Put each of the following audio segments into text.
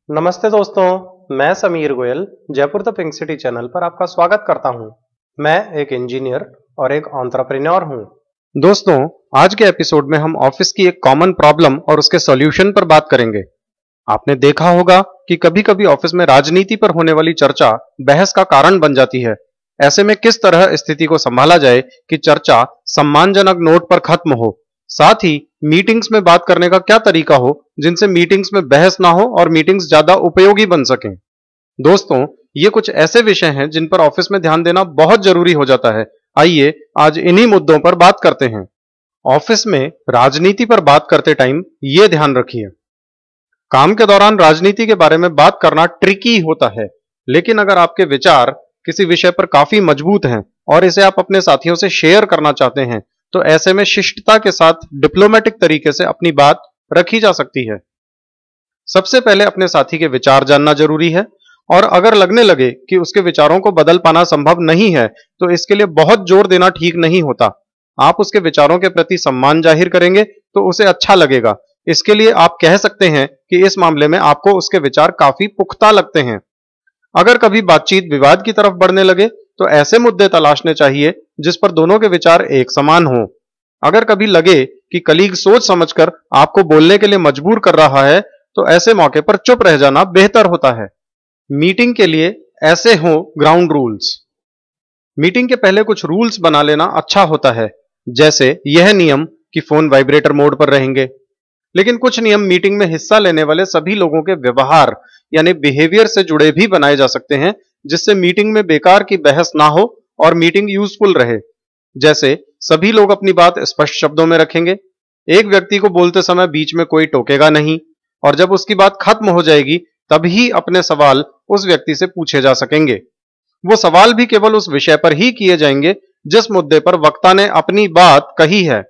नमस्ते दोस्तों, मैं Sameer Goyal Jaipur the pink city channel पर आपका स्वागत करता हूं। मैं एक इंजीनियर और एक एंटरप्रेन्योर हूं। दोस्तों, आज के एपिसोड में हम ऑफिस की एक कॉमन प्रॉब्लम और उसके सॉल्यूशन पर बात करेंगे। आपने देखा होगा कि कभी-कभी ऑफिस में राजनीति पर होने वाली चर्चा बहस का कारण बन जाती है। ऐसे में किस तरह स्थिति को संभाला जाए कि चर्चा सम्मानजनक नोट पर खत्म हो, साथ ही मीटिंग्स में बात करने का क्या तरीका हो जिनसे मीटिंग्स में बहस ना हो और मीटिंग्स ज्यादा उपयोगी बन सकें। दोस्तों, ये कुछ ऐसे विषय हैं जिन पर ऑफिस में ध्यान देना बहुत जरूरी हो जाता है। आइए आज इन्हीं मुद्दों पर बात करते हैं। ऑफिस में राजनीति पर बात करते टाइम ये ध्यान रखिए, काम के दौरान राजनीति के बारे में बात करना ट्रिकी होता है, लेकिन अगर आपके विचार किसी विषय पर काफी मजबूत हैं और इसे आप अपने साथियों से शेयर करना चाहते हैं, तो ऐसे में शिष्टता के साथ डिप्लोमेटिक तरीके से अपनी बात रखी जा सकती है। सबसे पहले अपने साथी के विचार जानना जरूरी है, और अगर लगने लगे कि उसके विचारों को बदल पाना संभव नहीं है, तो इसके लिए बहुत जोर देना ठीक नहीं होता। आप उसके विचारों के प्रति सम्मान जाहिर करेंगे तो उसे अच्छा लगेगा। इसके लिए आप कह सकते हैं कि इस मामले में आपको उसके विचार काफी पुख्ता लगते हैं। अगर कभी बातचीत विवाद की तरफ बढ़ने लगे, तो ऐसे मुद्दे तलाशने चाहिए जिस पर दोनों के विचार एक समान हों। अगर कभी लगे कि कलीग सोच समझकर आपको बोलने के लिए मजबूर कर रहा है, तो ऐसे मौके पर चुप रह जाना बेहतर होता है। मीटिंग के लिए ऐसे हो ग्राउंड रूल्स। मीटिंग के पहले कुछ रूल्स बना लेना अच्छा होता है, जैसे यह नियम कि फोन वाइब्रेटर मोड पर रहेंगे। लेकिन कुछ नियम मीटिंग में हिस्सा लेने वाले सभी लोगों के व्यवहार यानी बिहेवियर से जुड़े भी बनाए जा सकते हैं, जिससे मीटिंग में बेकार की बहस ना हो और मीटिंग यूजफुल रहे। जैसे सभी लोग अपनी बात स्पष्ट शब्दों में रखेंगे, एक व्यक्ति को बोलते समय बीच में कोई टोकेगा नहीं, और जब उसकी बात खत्म हो जाएगी तभी अपने सवाल उस व्यक्ति से पूछे जा सकेंगे। वो सवाल भी केवल उस विषय पर ही किए जाएंगे जिस मुद्दे पर वक्ता ने अपनी बात कही है।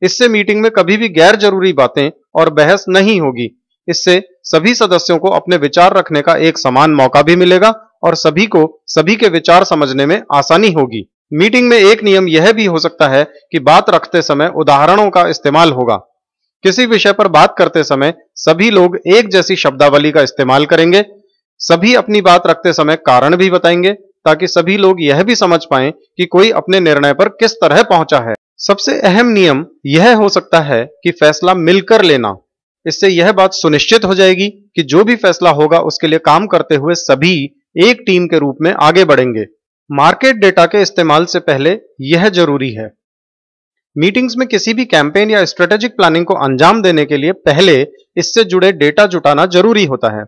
इससे मीटिंग में कभी भी गैर जरूरी बातें और बहस नहीं होगी। इससे सभी सदस्यों को अपने विचार रखने का एक समान मौका भी मिलेगा और सभी को सभी के विचार समझने में आसानी होगी। मीटिंग में एक नियम यह भी हो सकता है कि बात रखते समय उदाहरणों का इस्तेमाल होगा। किसी विषय पर बात करते समय सभी लोग एक जैसी शब्दावली का इस्तेमाल करेंगे। सभी अपनी बात रखते समय कारण भी बताएंगे, ताकि सभी लोग यह भी समझ पाएं कि कोई अपने निर्णय पर किस तरह पहुंचा है। सबसे अहम नियम यह हो सकता है कि फैसला मिलकर लेना। इससे यह बात सुनिश्चित हो जाएगी कि जो भी फैसला होगा उसके लिए काम करते हुए सभी एक टीम के रूप में आगे बढ़ेंगे। मार्केट डेटा के इस्तेमाल से पहले यह जरूरी है। मीटिंग्स में किसी भी कैंपेन या स्ट्रेटेजिक प्लानिंग को अंजाम देने के लिए पहले इससे जुड़े डेटा जुटाना जरूरी होता है।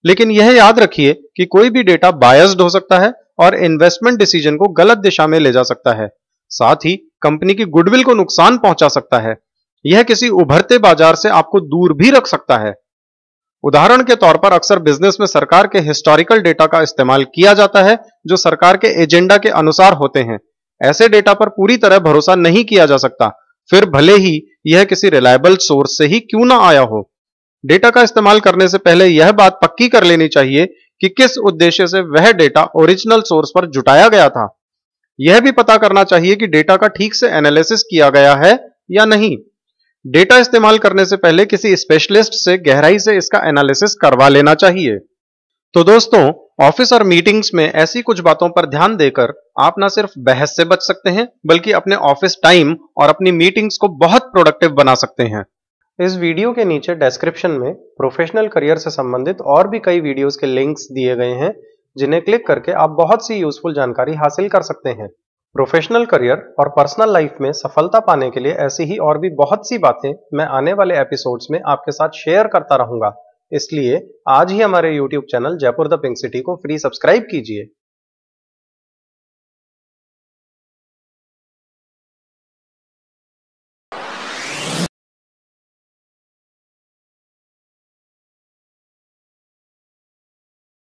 लेकिन यह याद रखिए कि कोई भी डेटा बायस्ड हो सकता है और इन्वेस्टमेंट डिसीजन को गलत दिशा में ले जा सकता है। साथ ही कंपनी की गुडविल को नुकसान पहुंचा सकता है। यह किसी उभरते बाजार से आपको दूर भी रख सकता है। उदाहरण के तौर पर अक्सर बिजनेस में सरकार के हिस्टोरिकल डेटा का इस्तेमाल किया जाता है, जो सरकार के एजेंडा के अनुसार होते हैं। ऐसे डेटा पर पूरी तरह भरोसा नहीं किया जा सकता, फिर भले ही यह किसी रिलायबल सोर्स से ही क्यों ना आया हो। डेटा का इस्तेमाल करने से पहले यह बात पक्की कर लेनी चाहिए कि किस उद्देश्य से वह डेटा ओरिजिनल सोर्स पर जुटाया गया था। यह भी पता करना चाहिए कि डेटा का ठीक से एनालिसिस किया गया है या नहीं। डेटा इस्तेमाल करने से पहले किसी स्पेशलिस्ट से गहराई से इसका एनालिसिस करवा लेना चाहिए। तो दोस्तों, ऑफिस और मीटिंग्स में ऐसी कुछ बातों पर ध्यान देकर आप ना सिर्फ बहस से बच सकते हैं, बल्कि अपने ऑफिस टाइम और अपनी मीटिंग्स को बहुत प्रोडक्टिव बना सकते हैं। इस वीडियो के नीचे डिस्क्रिप्शन में प्रोफेशनल करियर से संबंधित और भी कई वीडियोस के लिंक्स दिए गए हैं, जिन्हें क्लिक करके आप बहुत सी यूजफुल जानकारी हासिल कर सकते हैं। प्रोफेशनल करियर और पर्सनल लाइफ में सफलता पाने के लिए ऐसी ही और भी बहुत सी बातें मैं आने वाले एपिसोड्स में आपके साथ शेयर करता रहूंगा। इसलिए आज ही हमारे YouTube channel Jaipur the pink city को फ्री सब्सक्राइब कीजिए।